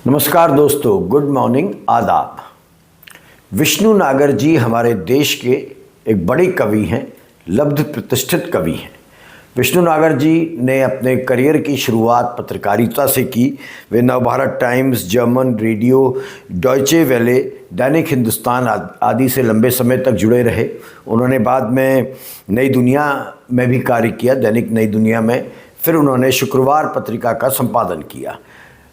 नमस्कार दोस्तों, good morning, आदाब। विष्णु नागर जी हमारे देश के एक बड़े कवि हैं, लब्ध प्रतिष्ठित कवि हैं। विष्णु नागर जी ने अपने करियर की शुरुआत पत्रकारिता से की। वे Navbharat Times, German radio, Deutsche Welle, Dainik Hindustan आदि से लंबे समय तक जुड़े रहे। उन्होंने बाद में नई दुनिया में भी कार्य किया, दैनिक नई दुनिया में। फिर उन्होंने शुक्रवार पत्रिका का संपादन किया।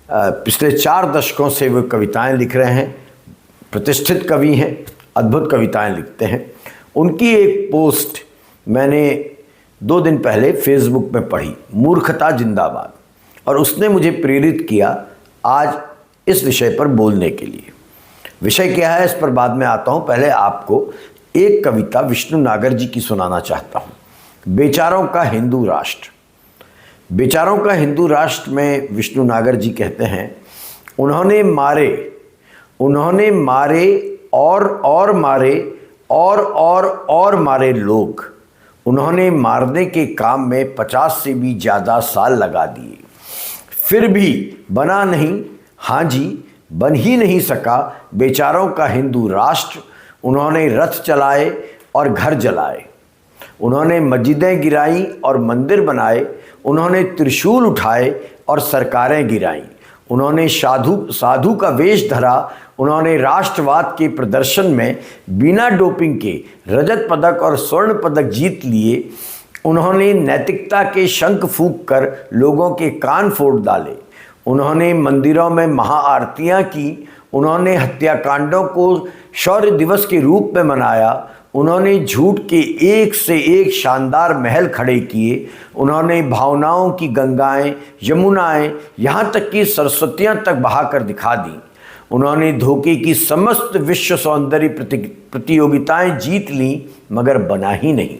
पिछले 4 दशकों से वो कविताएं लिख रहे हैं। प्रतिष्ठित कवि हैं, अद्भुत कविताएं लिखते हैं। उनकी एक पोस्ट मैंने 2 दिन पहले फेसबुक में पढ़ी, मूर्खता जिंदाबाद, और उसने मुझे प्रेरित किया आज इस विषय पर बोलने के लिए। विषय क्या है इस पर बाद में आता हूँ। पहले आपको एक कविता विष्णु नागर जी की सुनाना चाहता हूँ। बेचारों का हिंदू राष्ट्र। बेचारों का हिंदू राष्ट्र में विष्णु नागर जी कहते हैं, उन्होंने मारे और मारे और मारे लोग। उन्होंने मारने के काम में 50 से भी ज़्यादा साल लगा दिए, फिर भी बना नहीं, हाँ जी, बन ही नहीं सका बेचारों का हिंदू राष्ट्र। उन्होंने रथ चलाए और घर जलाए, उन्होंने मस्जिदें गिराई और मंदिर बनाए, उन्होंने त्रिशूल उठाए और सरकारें गिराईं, उन्होंने साधु का वेश धरा, उन्होंने राष्ट्रवाद के प्रदर्शन में बिना डोपिंग के रजत पदक और स्वर्ण पदक जीत लिए, उन्होंने नैतिकता के शंख फूंक कर लोगों के कान फोड़ डाले, उन्होंने मंदिरों में महाआरतियां की, उन्होंने हत्याकांडों को शौर्य दिवस के रूप में मनाया, उन्होंने झूठ के एक से एक शानदार महल खड़े किए, उन्होंने भावनाओं की गंगाएं, यमुनाएं, यहाँ तक कि सरस्वतियाँ तक बहाकर दिखा दी, उन्होंने धोखे की समस्त विश्व सौंदर्य प्रतियोगिताएं जीत लीं, मगर बना ही नहीं,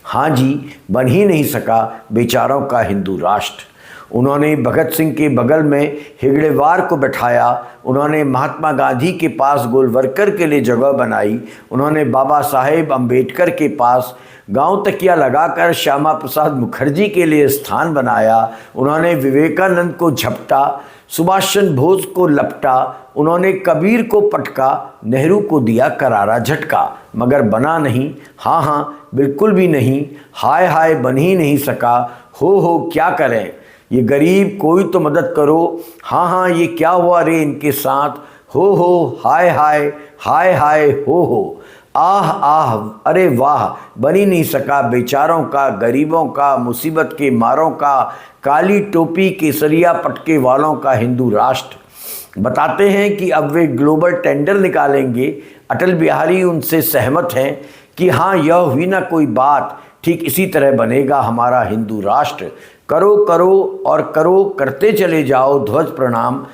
हाँ जी, बन ही नहीं सका बेचारों का हिंदू राष्ट्र। उन्होंने भगत सिंह के बगल में हेगड़ेवार को बैठाया, उन्होंने महात्मा गांधी के पास गोलवरकर के लिए जगह बनाई, उन्होंने बाबा साहेब अम्बेडकर के पास गांव तकिया लगाकर श्यामा प्रसाद मुखर्जी के लिए स्थान बनाया, उन्होंने विवेकानंद को झपटा, सुभाष चंद्र बोस को लपटा, उन्होंने कबीर को पटका, नेहरू को दिया करारा झटका, मगर बना नहीं, हाँ हाँ, बिल्कुल भी नहीं, हाय हाय, बन ही नहीं सका। हो क्या करें, ये गरीब कोई तो मदद करो, हाँ हाँ, ये क्या हुआ रे इनके साथ, हो हाय हाय, हाय हाय, हो आह आह, अरे वाह, बन ही नहीं सका बेचारों का, गरीबों का, मुसीबत के मारों का, काली टोपी केसरिया पटके वालों का हिंदू राष्ट्र। बताते हैं कि अब वे ग्लोबल टेंडर निकालेंगे। अटल बिहारी उनसे सहमत हैं कि हाँ, यह हुई ना कोई बात, ठीक इसी तरह बनेगा हमारा हिंदू राष्ट्र। करो और करो, करते चले जाओ ध्वज प्रणाम,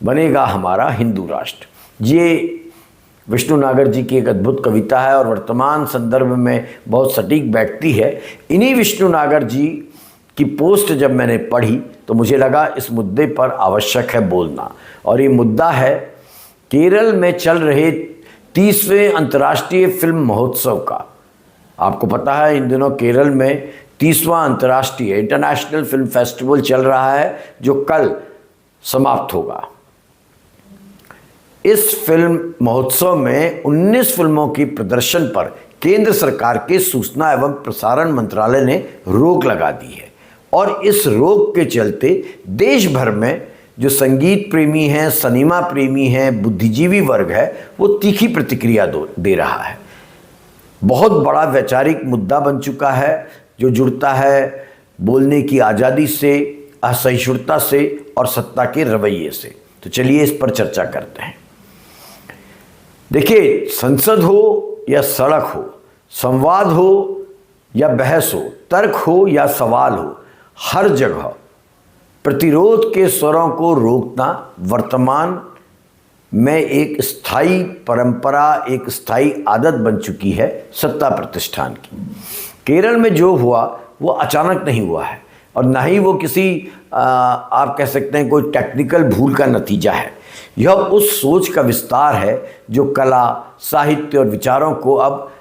बनेगा हमारा हिंदू राष्ट्र। ये विष्णु नागर जी की एक अद्भुत कविता है और वर्तमान संदर्भ में बहुत सटीक बैठती है। इन्हीं विष्णु नागर जी की पोस्ट जब मैंने पढ़ी तो मुझे लगा इस मुद्दे पर आवश्यक है बोलना। और ये मुद्दा है केरल में चल रहे 30वें अंतर्राष्ट्रीय फिल्म महोत्सव का। आपको पता है इन दिनों केरल में 30वां अंतर्राष्ट्रीय इंटरनेशनल फिल्म फेस्टिवल चल रहा है, जो कल समाप्त होगा। इस फिल्म महोत्सव में 19 फिल्मों की प्रदर्शन पर केंद्र सरकार के सूचना एवं प्रसारण मंत्रालय ने रोक लगा दी है। और इस रोक के चलते देश भर में जो संगीत प्रेमी हैं, सिनेमा प्रेमी हैं, बुद्धिजीवी वर्ग है, वो तीखी प्रतिक्रिया दे रहा है। बहुत बड़ा वैचारिक मुद्दा बन चुका है, जो जुड़ता है बोलने की आज़ादी से, असहिष्णुता से और सत्ता के रवैये से। तो चलिए इस पर चर्चा करते हैं। देखिए, संसद हो या सड़क हो, संवाद हो या बहस हो, तर्क हो या सवाल हो, हर जगह प्रतिरोध के स्वरों को रोकना वर्तमान में एक स्थायी परंपरा, एक स्थायी आदत बन चुकी है सत्ता प्रतिष्ठान की। केरल में जो हुआ वो अचानक नहीं हुआ है और ना ही वो किसी आप कह सकते हैं कोई टेक्निकल भूल का नतीजा है। यह उस सोच का विस्तार है जो कला, साहित्य और विचारों को अब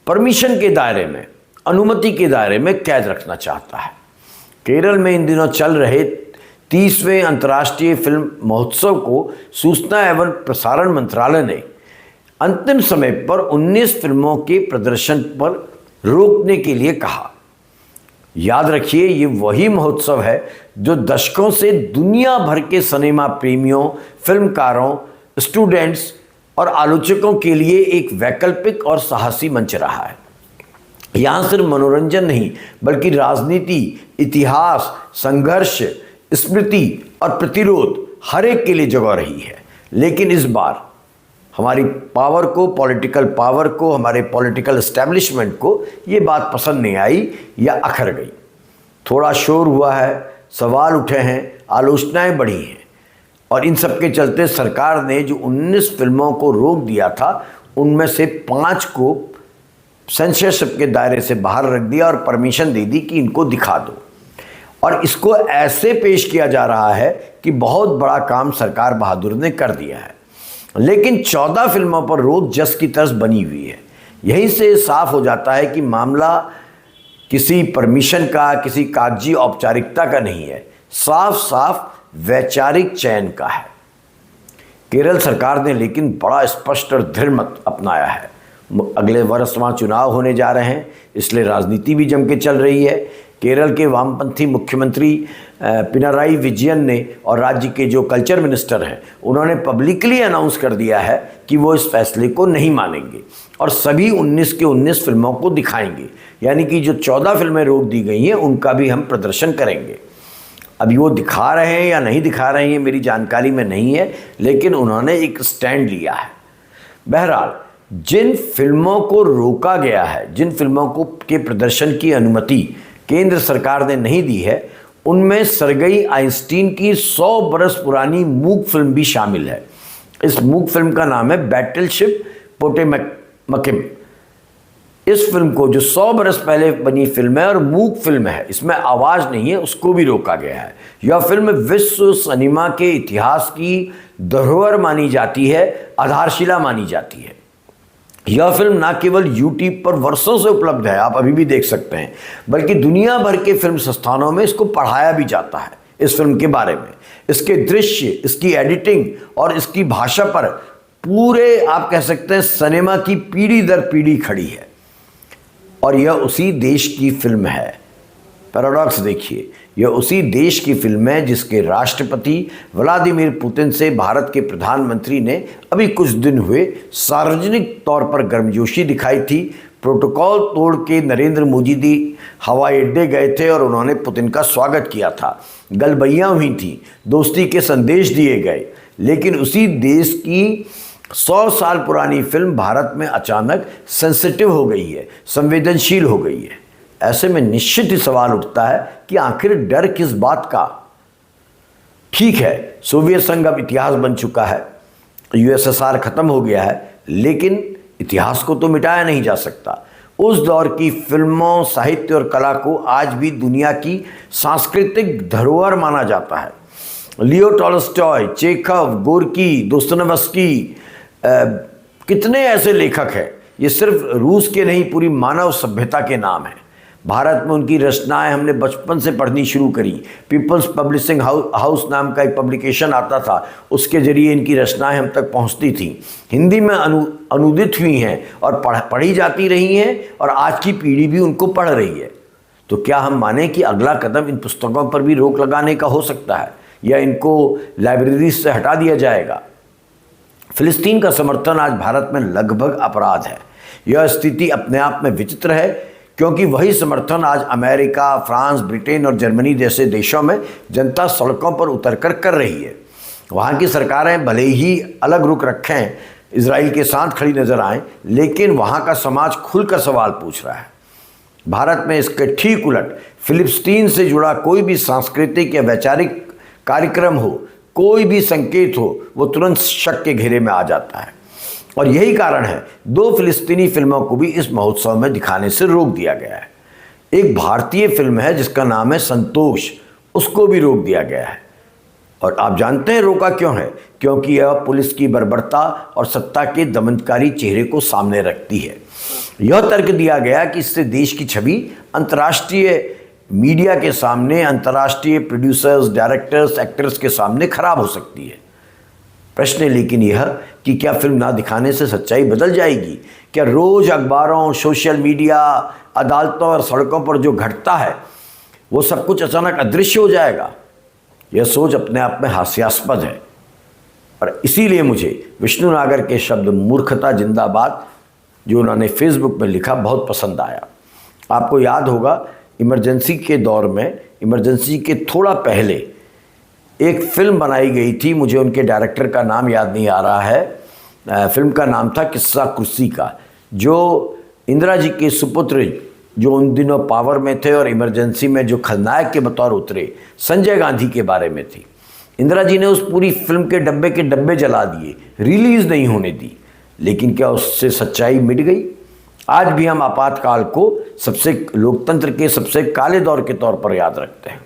परमिशन के दायरे में, अनुमति के दायरे में कैद रखना चाहता है। केरल में इन दिनों चल रहे 30वें अंतर्राष्ट्रीय फिल्म महोत्सव को सूचना एवं प्रसारण मंत्रालय ने अंतिम समय पर 19 फिल्मों के प्रदर्शन पर रोकने के लिए कहा। याद रखिए, ये वही महोत्सव है जो दशकों से दुनिया भर के सिनेमा प्रेमियों, फिल्मकारों, स्टूडेंट्स और आलोचकों के लिए एक वैकल्पिक और साहसी मंच रहा है। यहाँ सिर्फ मनोरंजन नहीं बल्कि राजनीति, इतिहास, संघर्ष, स्मृति और प्रतिरोध हर एक के लिए जगह रही है। लेकिन इस बार हमारी पावर को, पॉलिटिकल पावर को, हमारे पॉलिटिकल एस्टेब्लिशमेंट को ये बात पसंद नहीं आई या अखर गई। थोड़ा शोर हुआ है, सवाल उठे हैं, आलोचनाएं बढ़ी हैं और इन सब के चलते सरकार ने जो 19 फिल्मों को रोक दिया था उनमें से 5 को सेंसरशिप के दायरे से बाहर रख दिया और परमिशन दे दी कि इनको दिखा दो। और इसको ऐसे पेश किया जा रहा है कि बहुत बड़ा काम सरकार बहादुर ने कर दिया है। लेकिन 14 फिल्मों पर रोक जस की तर्ज बनी हुई है। यहीं से साफ हो जाता है कि मामला किसी परमिशन का, किसी कागजी औपचारिकता का नहीं है, साफ साफ वैचारिक चयन का है। केरल सरकार ने लेकिन बड़ा स्पष्ट और दृढ़ मत अपनाया है। अगले वर्ष वहाँ चुनाव होने जा रहे हैं, इसलिए राजनीति भी जम के चल रही है। केरल के वामपंथी मुख्यमंत्री पिनाराई विजयन ने और राज्य के जो कल्चर मिनिस्टर हैं उन्होंने पब्लिकली अनाउंस कर दिया है कि वो इस फैसले को नहीं मानेंगे और सभी 19 के 19 फिल्मों को दिखाएंगे। यानी कि जो 14 फिल्में रोक दी गई हैं उनका भी हम प्रदर्शन करेंगे। अभी वो दिखा रहे हैं या नहीं दिखा रहे हैं मेरी जानकारी में नहीं है, लेकिन उन्होंने एक स्टैंड लिया है। बहरहाल, जिन फिल्मों को रोका गया है, जिन फिल्मों को के प्रदर्शन की अनुमति केंद्र सरकार ने नहीं दी है, उनमें सर्गेई आइंस्टीन की 100 बरस पुरानी मूक फिल्म भी शामिल है। इस मूक फिल्म का नाम है बैटलशिप पोटेमकिन। इस फिल्म को, जो 100 बरस पहले बनी फिल्म है और मूक फिल्म है, इसमें आवाज़ नहीं है, उसको भी रोका गया है। यह फिल्म विश्व सिनेमा के इतिहास की धरोहर मानी जाती है, आधारशिला मानी जाती है। यह फिल्म न केवल यूट्यूब पर वर्षों से उपलब्ध है, आप अभी भी देख सकते हैं, बल्कि दुनिया भर के फिल्म संस्थानों में इसको पढ़ाया भी जाता है। इस फिल्म के बारे में, इसके दृश्य, इसकी एडिटिंग और इसकी भाषा पर पूरे आप कह सकते हैं सिनेमा की पीढ़ी दर पीढ़ी खड़ी है। और यह उसी देश की फिल्म है। पैराडॉक्स देखिए, यह उसी देश की फिल्म है जिसके राष्ट्रपति व्लादिमीर पुतिन से भारत के प्रधानमंत्री ने अभी कुछ दिन हुए सार्वजनिक तौर पर गर्मजोशी दिखाई थी। प्रोटोकॉल तोड़ के नरेंद्र मोदी जी हवाई अड्डे गए थे और उन्होंने पुतिन का स्वागत किया था। गलबैयाँ हुई थी, दोस्ती के संदेश दिए गए। लेकिन उसी देश की 100 साल पुरानी फिल्म भारत में अचानक सेंसिटिव हो गई है, संवेदनशील हो गई है। ऐसे में निश्चित ही सवाल उठता है कि आखिर डर किस बात का। ठीक है, सोवियत संघ अब इतिहास बन चुका है, यूएसएसआर खत्म हो गया है, लेकिन इतिहास को तो मिटाया नहीं जा सकता। उस दौर की फिल्मों, साहित्य और कला को आज भी दुनिया की सांस्कृतिक धरोहर माना जाता है। Leo Tolstoy, Chekhov, Gorky, Dostoevsky, कितने ऐसे लेखक हैं। ये सिर्फ रूस के नहीं, पूरी मानव सभ्यता के नाम हैं। भारत में उनकी रचनाएं हमने बचपन से पढ़नी शुरू करी। पीपल्स पब्लिशिंग हाउस नाम का एक पब्लिकेशन आता था, उसके जरिए इनकी रचनाएं हम तक पहुंचती थी। हिंदी में अनुदित हुई हैं और पढ़ी जाती रही हैं और आज की पीढ़ी भी उनको पढ़ रही है। तो क्या हम माने कि अगला कदम इन पुस्तकों पर भी रोक लगाने का हो सकता है या इनको लाइब्रेरी से हटा दिया जाएगा? फिलिस्तीन का समर्थन आज भारत में लगभग अपराध है। यह स्थिति अपने आप में विचित्र है, क्योंकि वही समर्थन आज अमेरिका, फ्रांस, ब्रिटेन और जर्मनी जैसे देशों में जनता सड़कों पर उतरकर कर रही है। वहाँ की सरकारें भले ही अलग रुख रखें, इजराइल के साथ खड़ी नजर आएं, लेकिन वहाँ का समाज खुलकर सवाल पूछ रहा है। भारत में इसके ठीक उलट फिलिस्तीन से जुड़ा कोई भी सांस्कृतिक या वैचारिक कार्यक्रम हो, कोई भी संकेत हो, वो तुरंत शक के घेरे में आ जाता है। और यही कारण है 2 फिलिस्तीनी फिल्मों को भी इस महोत्सव में दिखाने से रोक दिया गया है। एक भारतीय फिल्म है जिसका नाम है संतोष, उसको भी रोक दिया गया है। और आप जानते हैं रोका क्यों है? क्योंकि यह पुलिस की बर्बरता और सत्ता के दमनकारी चेहरे को सामने रखती है। यह तर्क दिया गया कि इससे देश की छवि अंतर्राष्ट्रीय मीडिया के सामने, अंतर्राष्ट्रीय प्रोड्यूसर्स, डायरेक्टर्स, एक्टर्स के सामने खराब हो सकती है। प्रश्न लेकिन यह कि क्या फिल्म ना दिखाने से सच्चाई बदल जाएगी? क्या रोज अखबारों, सोशल मीडिया, अदालतों और सड़कों पर जो घटता है वो सब कुछ अचानक अदृश्य हो जाएगा? यह सोच अपने आप में हास्यास्पद है। और इसीलिए मुझे विष्णु नागर के शब्द मूर्खता जिंदाबाद जो उन्होंने फेसबुक में लिखा बहुत पसंद आया। आपको याद होगा इमरजेंसी के दौर में, इमरजेंसी के थोड़ा पहले एक फिल्म बनाई गई थी, मुझे उनके डायरेक्टर का नाम याद नहीं आ रहा है। फिल्म का नाम था किस्सा कुर्सी का, जो इंदिरा जी के सुपुत्र जो उन दिनों पावर में थे और इमरजेंसी में जो खलनायक के बतौर उतरे, संजय गांधी के बारे में थी। इंदिरा जी ने उस पूरी फिल्म के डब्बे जला दिए, रिलीज नहीं होने दी। लेकिन क्या उससे सच्चाई मिट गई? आज भी हम आपातकाल को लोकतंत्र के सबसे काले दौर के तौर पर याद रखते हैं।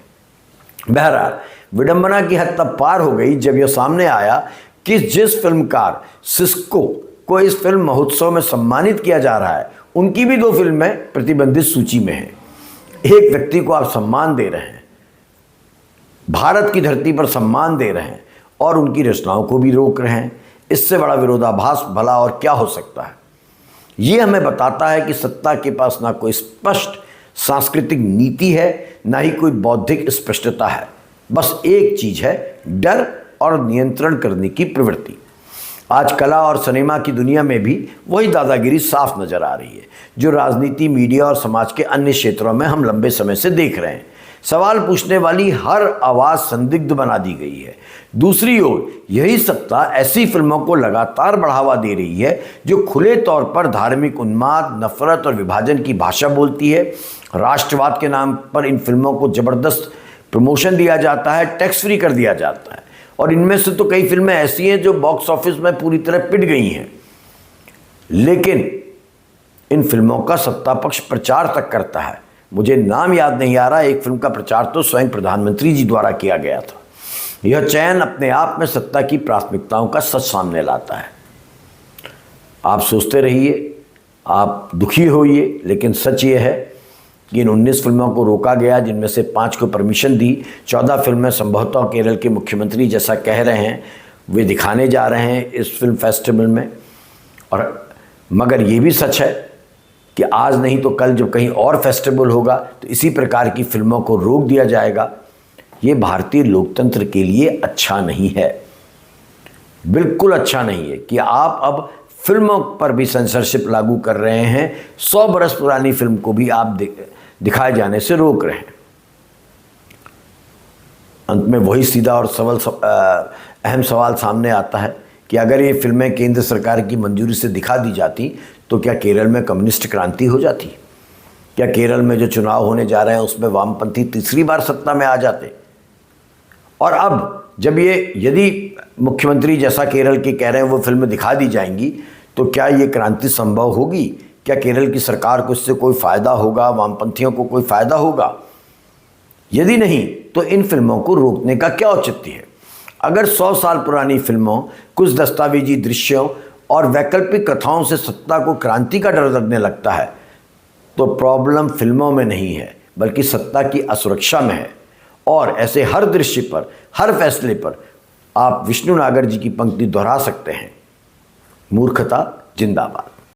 बहरहाल विडंबना की हद तब पार हो गई जब यह सामने आया कि जिस फिल्मकार सिस्को को इस फिल्म महोत्सव में सम्मानित किया जा रहा है, उनकी भी 2 फिल्में प्रतिबंधित सूची में हैं। एक व्यक्ति को आप सम्मान दे रहे हैं, भारत की धरती पर सम्मान दे रहे हैं, और उनकी रचनाओं को भी रोक रहे हैं। इससे बड़ा विरोधाभास भला और क्या हो सकता है? ये हमें बताता है कि सत्ता के पास ना कोई स्पष्ट सांस्कृतिक नीति है, ना ही कोई बौद्धिक स्पष्टता है। बस एक चीज है, डर और नियंत्रण करने की प्रवृत्ति। आज कला और सिनेमा की दुनिया में भी वही दादागिरी साफ नजर आ रही है जो राजनीति, मीडिया और समाज के अन्य क्षेत्रों में हम लंबे समय से देख रहे हैं। सवाल पूछने वाली हर आवाज़ संदिग्ध बना दी गई है। दूसरी ओर यही सत्ता ऐसी फिल्मों को लगातार बढ़ावा दे रही है जो खुले तौर पर धार्मिक उन्माद, नफरत और विभाजन की भाषा बोलती है। राष्ट्रवाद के नाम पर इन फिल्मों को जबरदस्त प्रमोशन दिया जाता है, टैक्स फ्री कर दिया जाता है, और इनमें से तो कई फिल्में ऐसी हैं जो बॉक्स ऑफिस में पूरी तरह पिट गई हैं। लेकिन इन फिल्मों का सत्ता पक्ष प्रचार तक करता है। मुझे नाम याद नहीं आ रहा, एक फिल्म का प्रचार तो स्वयं प्रधानमंत्री जी द्वारा किया गया था। यह चयन अपने आप में सत्ता की प्राथमिकताओं का सच सामने लाता है। आप सोचते रहिए, आप दुखी होइए, लेकिन सच ये है कि इन 19 फिल्मों को रोका गया, जिनमें से 5 को परमिशन दी। 14 फिल्में संभवतः केरल के मुख्यमंत्री जैसा कह रहे हैं वे दिखाने जा रहे हैं इस फिल्म फेस्टिवल में। और मगर ये भी सच है कि आज नहीं तो कल जब कहीं और फेस्टिवल होगा तो इसी प्रकार की फिल्मों को रोक दिया जाएगा। ये भारतीय लोकतंत्र के लिए अच्छा नहीं है, बिल्कुल अच्छा नहीं है कि आप अब फिल्मों पर भी सेंसरशिप लागू कर रहे हैं। 100 बरस पुरानी फिल्म को भी आप दिखाए जाने से रोक रहे हैं। अंत में वही सीधा और अहम सवाल सामने आता है कि अगर ये फिल्में केंद्र सरकार की मंजूरी से दिखा दी जाती तो क्या केरल में कम्युनिस्ट क्रांति हो जाती? क्या केरल में जो चुनाव होने जा रहे हैं उसमें वामपंथी तीसरी बार सत्ता में आ जाते? और अब जब यदि मुख्यमंत्री जैसा केरल के कह रहे हैं वो फिल्म दिखा दी जाएंगी तो क्या ये क्रांति संभव होगी? क्या केरल की सरकार को इससे कोई फ़ायदा होगा? वामपंथियों को कोई फ़ायदा होगा? यदि नहीं तो इन फिल्मों को रोकने का क्या औचित्य है? अगर 100 साल पुरानी फिल्मों, कुछ दस्तावेजी दृश्यों और वैकल्पिक कथाओं से सत्ता को क्रांति का डर लगने लगता है तो प्रॉब्लम फिल्मों में नहीं है बल्कि सत्ता की असुरक्षा में है। और ऐसे हर दृश्य पर, हर फैसले पर आप विष्णु नागर जी की पंक्ति दोहरा सकते हैं, मूर्खता जिंदाबाद।